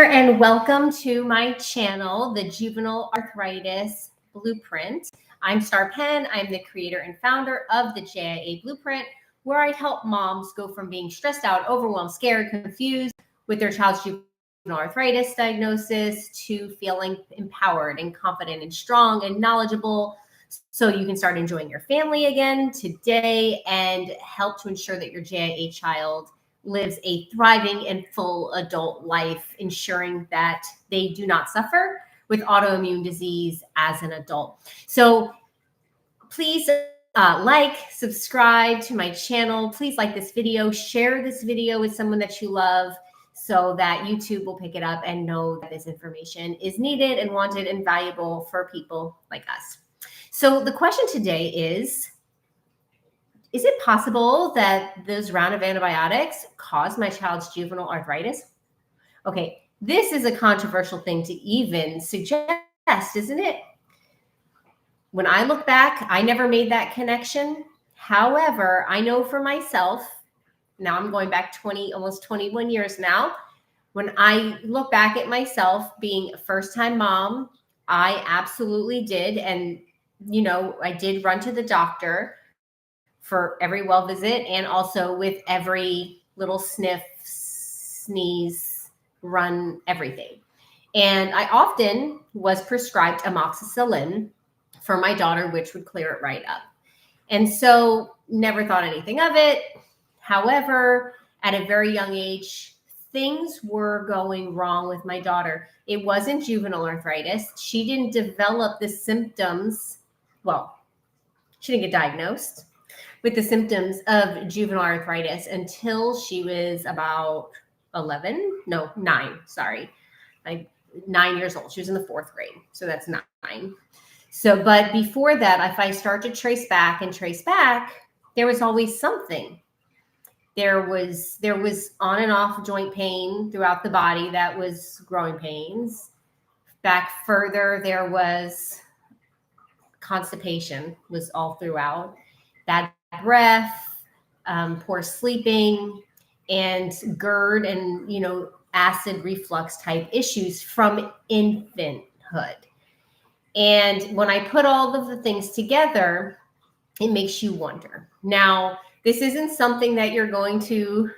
there, and welcome to my channel, the Juvenile Arthritis Blueprint. I'm Star Penn. I'm the creator and founder of the JIA Blueprint, where I help moms go from being stressed out, overwhelmed, scared, confused with their child's juvenile arthritis diagnosis to feeling empowered and confident and strong and knowledgeable so you can start enjoying your family again today and help to ensure that your JIA child lives a thriving and full adult life, ensuring that they do not suffer with autoimmune disease as an adult. So please like, subscribe to my channel. Please like this video, share this video with someone that you love so that YouTube will pick it up and know that this information is needed and wanted and valuable for people like us. So the question today is it possible that those round of antibiotics caused my child's juvenile arthritis? Okay, this is a controversial thing to even suggest, isn't it? When I look back, I never made that connection. However, I know for myself, now I'm going back almost 21 years now. When I look back at myself being a first-time mom, I absolutely did. And, I did run to the doctor for every well visit and also with every little sniff, sneeze, run, everything. And I often was prescribed amoxicillin for my daughter, which would clear it right up. And so never thought anything of it. However, at a very young age, things were going wrong with my daughter. It wasn't juvenile arthritis. She didn't develop the symptoms. Well, she didn't get diagnosed with the symptoms of juvenile arthritis until she was about 9 years old. She was in the 4th grade. So that's 9. So, but before that, if I start to trace back, there was always something. There was on and off joint pain throughout the body that was growing pains. Back further, there was constipation was all throughout. Bad breath, poor sleeping, and GERD and, acid reflux type issues from infanthood. And when I put all of the things together, it makes you wonder. Now, this isn't something that you're going to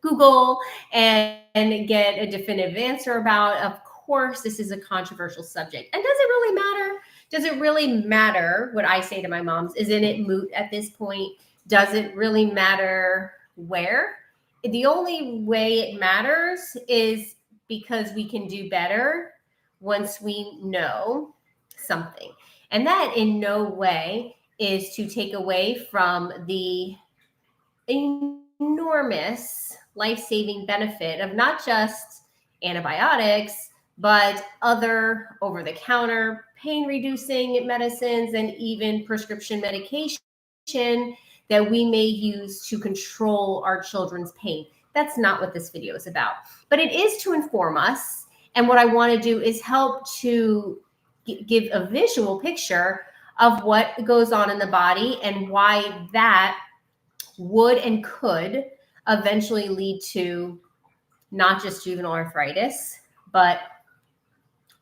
Google and get a definitive answer about. Of course, this is a controversial subject. And does it really matter? Does it really matter what I say to my moms? Isn't it moot at this point? Does it really matter where? The only way it matters is because we can do better once we know something. And that in no way is to take away from the enormous life-saving benefit of not just antibiotics, but other over-the-counter pain-reducing medicines and even prescription medication that we may use to control our children's pain. That's not what this video is about, but it is to inform us. And what I want to do is help to give a visual picture of what goes on in the body and why that would and could eventually lead to not just juvenile arthritis, but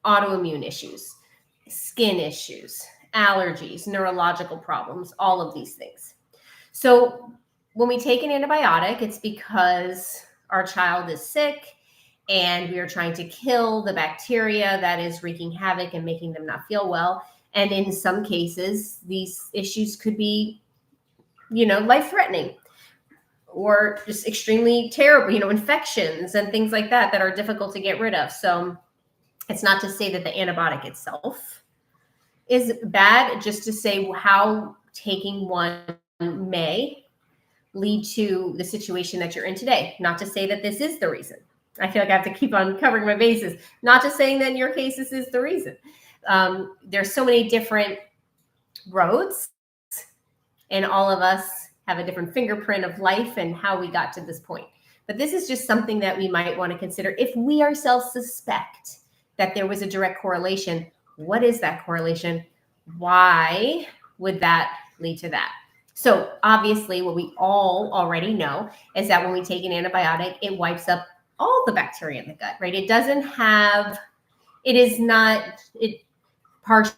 autoimmune issues, skin issues, allergies, neurological problems, all of these things. So when we take an antibiotic, it's because our child is sick and we are trying to kill the bacteria that is wreaking havoc and making them not feel well. And in some cases, these issues could be, life-threatening or just extremely terrible, infections and things like that are difficult to get rid of. So it's not to say that the antibiotic itself is bad, just to say how taking one may lead to the situation that you're in today. Not to say that this is the reason. I feel like I have to keep on covering my bases. Not just saying that in your case, this is the reason. There's so many different roads, and all of us have a different fingerprint of life and how we got to this point. But this is just something that we might want to consider if we ourselves suspect that there was a direct correlation. What is that correlation? Why would that lead to that? So obviously what we all already know is that when we take an antibiotic, it wipes up all the bacteria in the gut, right? It doesn't have, it is not partial.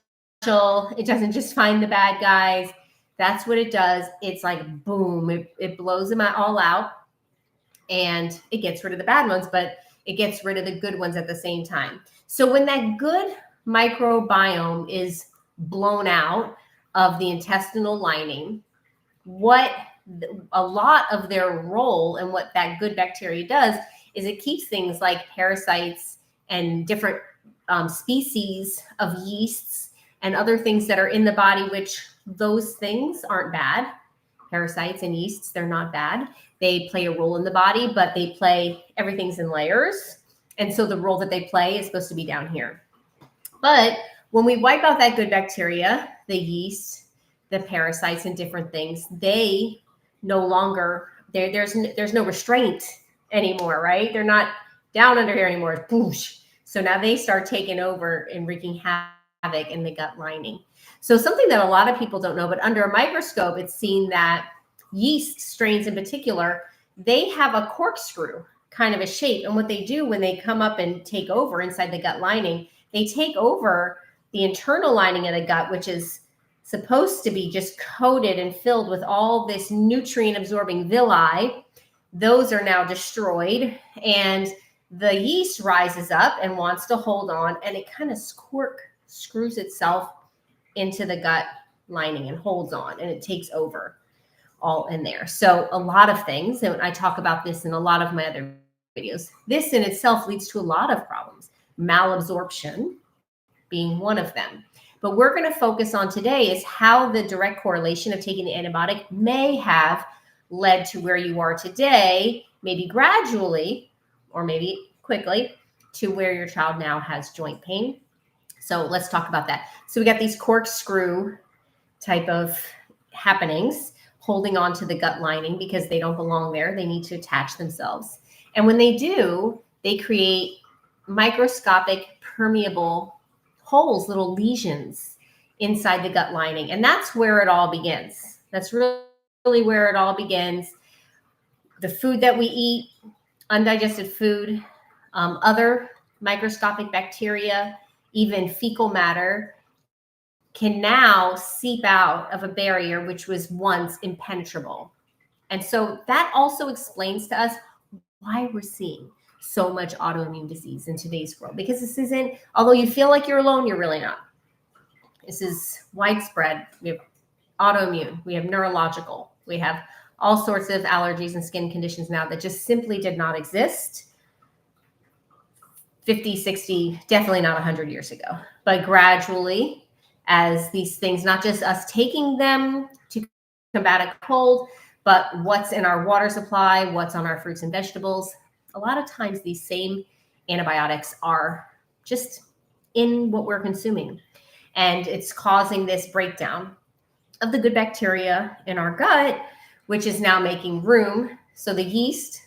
It doesn't just find the bad guys. That's what it does. It's like, boom, it blows them all out, and it gets rid of the bad ones, but it gets rid of the good ones at the same time. So when that good microbiome is blown out of the intestinal lining, what a lot of their role and what that good bacteria does is it keeps things like parasites and different species of yeasts and other things that are in the body, which those things aren't bad. Parasites and yeasts, they're not bad. They play a role in the body, but everything's in layers. And so the role that they play is supposed to be down here. But when we wipe out that good bacteria, the yeast, the parasites and different things, they no longer, there's no restraint anymore, right? They're not down under here anymore. It's boosh. So now they start taking over and wreaking havoc in the gut lining. So something that a lot of people don't know, but under a microscope, it's seen that yeast strains in particular, they have a corkscrew kind of a shape. And what they do when they come up and take over inside the gut lining, they take over the internal lining of the gut, which is supposed to be just coated and filled with all this nutrient absorbing villi. Those are now destroyed, and the yeast rises up and wants to hold on, and it kind of screws itself into the gut lining and holds on, and it takes over all in there. So a lot of things, and I talk about this in a lot of my other videos, this in itself leads to a lot of problems, malabsorption being one of them. But we're going to focus on today is how the direct correlation of taking the antibiotic may have led to where you are today, maybe gradually or maybe quickly, to where your child now has joint pain. So let's talk about that. So we got these corkscrew type of happenings holding on to the gut lining because they don't belong there. They need to attach themselves. And when they do, they create microscopic permeable holes, little lesions inside the gut lining. And that's where it all begins. That's really where it all begins. The food that we eat, undigested food, other microscopic bacteria, even fecal matter can now seep out of a barrier which was once impenetrable. And so that also explains to us why we're seeing so much autoimmune disease in today's world, because this isn't, although you feel like you're alone, you're really not. This is widespread. We have autoimmune, we have neurological, we have all sorts of allergies and skin conditions now that just simply did not exist 50, 60, definitely not 100 years ago. But gradually, as these things, not just us taking them to combat a cold, but what's in our water supply, what's on our fruits and vegetables, a lot of times these same antibiotics are just in what we're consuming. And it's causing this breakdown of the good bacteria in our gut, which is now making room. So the yeast,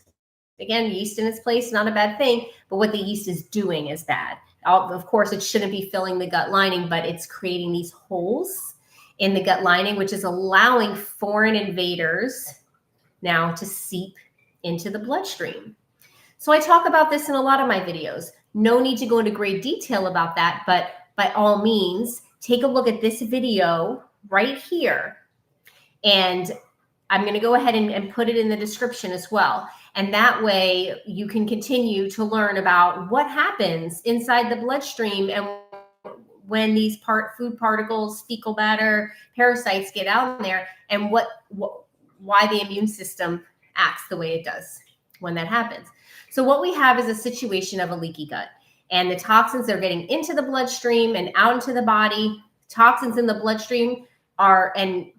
again, yeast in its place, not a bad thing, but what the yeast is doing is bad. Of course, it shouldn't be filling the gut lining, but it's creating these holes in the gut lining, which is allowing foreign invaders now to seep into the bloodstream. So I talk about this in a lot of my videos. No need to go into great detail about that, but by all means, take a look at this video right here. And I'm going to go ahead and put it in the description as well. And that way you can continue to learn about what happens inside the bloodstream and when these food particles, fecal matter, parasites get out in there, and why the immune system acts the way it does when that happens. So what we have is a situation of a leaky gut, and the toxins are getting into the bloodstream and out into the body. Toxins in the bloodstream are a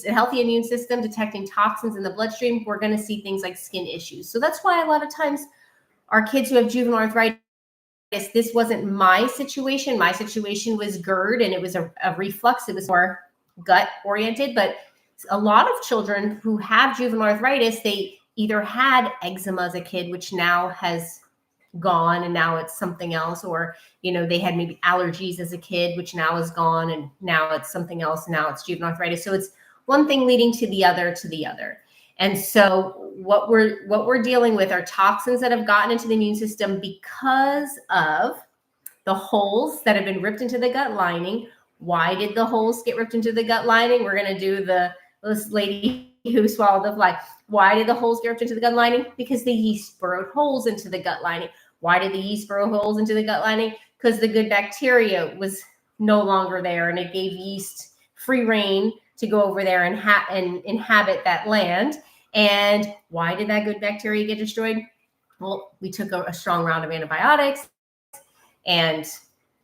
healthy immune system detecting toxins in the bloodstream. We're going to see things like skin issues. So that's why a lot of times our kids who have juvenile arthritis, this wasn't my situation. My situation was GERD, and it was a reflux. It was more gut oriented, but a lot of children who have juvenile arthritis, they either had eczema as a kid, which now has gone and now it's something else, or they had maybe allergies as a kid, which now is gone and now it's something else. Now it's juvenile arthritis. So it's one thing leading to the other. And so what we're dealing with are toxins that have gotten into the immune system because of the holes that have been ripped into the gut lining. Why did the holes get ripped into the gut lining? We're going to do this lady who swallowed the fly. Why did the holes get ripped into the gut lining? Because the yeast burrowed holes into the gut lining. Why did the yeast burrow holes into the gut lining? Because the good bacteria was no longer there, and it gave yeast free reign to go over there and inhabit that land. And why did that good bacteria get destroyed? Well, we took a strong round of antibiotics, and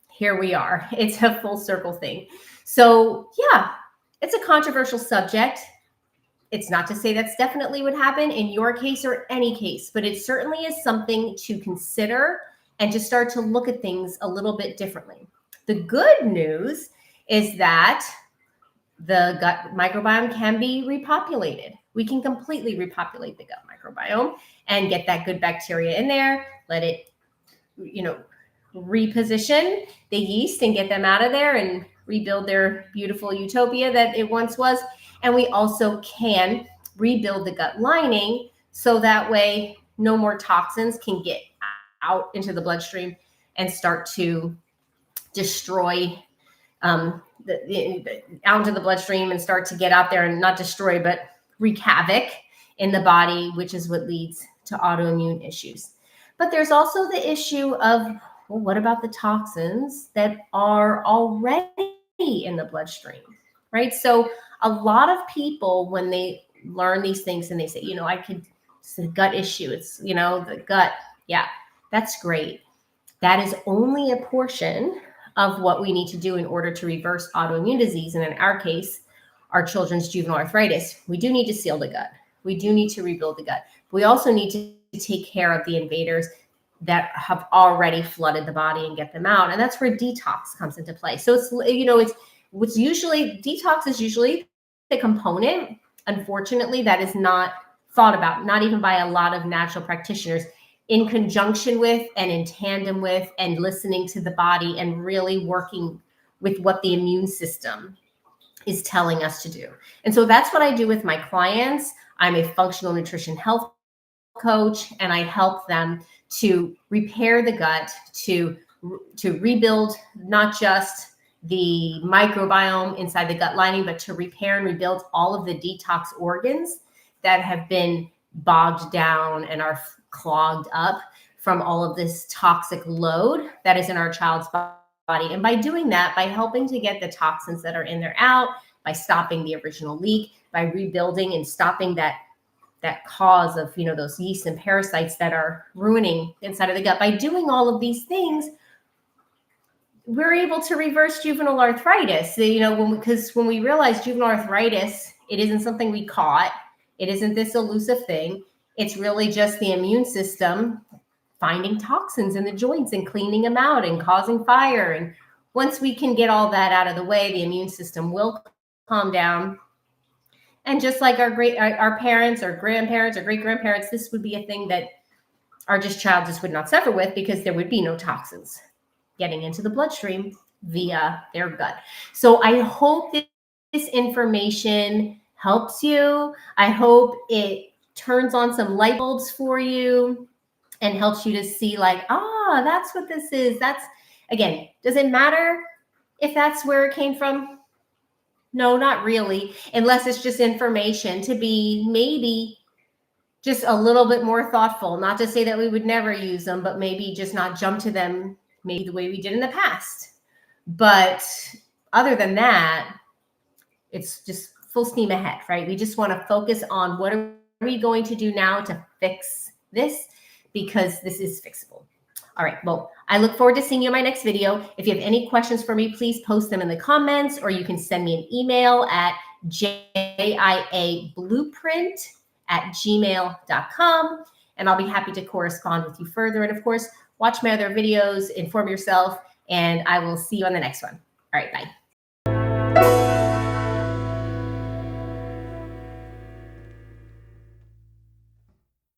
here we are. It's a full circle thing. So yeah, it's a controversial subject. It's not to say that's definitely what happened in your case or any case, but it certainly is something to consider and to start to look at things a little bit differently. The good news is that the gut microbiome can be repopulated. We can completely repopulate the gut microbiome and get that good bacteria in there, let it, reposition the yeast and get them out of there and rebuild their beautiful utopia that it once was. And we also can rebuild the gut lining so that way no more toxins can get out into the bloodstream and start to destroy out into the bloodstream and start to get out there and not destroy, but wreak havoc in the body, which is what leads to autoimmune issues. But there's also the issue of, well, what about the toxins that are already in the bloodstream, right? So a lot of people, when they learn these things and they say, it's a gut issue. It's, the gut. Yeah, that's great. That is only a portion of what we need to do in order to reverse autoimmune disease. And in our case, our children's juvenile arthritis, we do need to seal the gut. We do need to rebuild the gut. We also need to take care of the invaders that have already flooded the body and get them out. And that's where detox comes into play. So detox is usually the component, unfortunately, that is not thought about, not even by a lot of natural practitioners, in conjunction with and in tandem with and listening to the body and really working with what the immune system is telling us to do. And so that's what I do with my clients. I'm a functional nutrition health coach, and I help them to repair the gut, to rebuild not just the microbiome inside the gut lining, but to repair and rebuild all of the detox organs that have been bogged down and are clogged up from all of this toxic load that is in our child's body. And by doing that, by helping to get the toxins that are in there out, by stopping the original leak, by rebuilding and stopping that cause of, those yeast and parasites that are ruining inside of the gut. By doing all of these things, we're able to reverse juvenile arthritis. Because when we realize juvenile arthritis, it isn't something we caught. It isn't this elusive thing. It's really just the immune system finding toxins in the joints and cleaning them out and causing fire. And once we can get all that out of the way, the immune system will calm down. And just like our parents or grandparents or great-grandparents, this would be a thing that our child just would not suffer with, because there would be no toxins getting into the bloodstream via their gut. So I hope that this information helps you. I hope it turns on some light bulbs for you and helps you to see that's what this is. Again, does it matter if that's where it came from? No, not really, unless it's just information to be maybe just a little bit more thoughtful. Not to say that we would never use them, but maybe just not jump to them maybe the way we did in the past. But other than that, it's just full steam ahead, right? We just want to focus on what are we going to do now to fix this, because this is fixable. All right. Well, I look forward to seeing you in my next video. If you have any questions for me, please post them in the comments, or you can send me an email at jiablueprint@gmail.com, and I'll be happy to correspond with you further. And of course, watch my other videos, inform yourself, and I will see you on the next one. All right. Bye.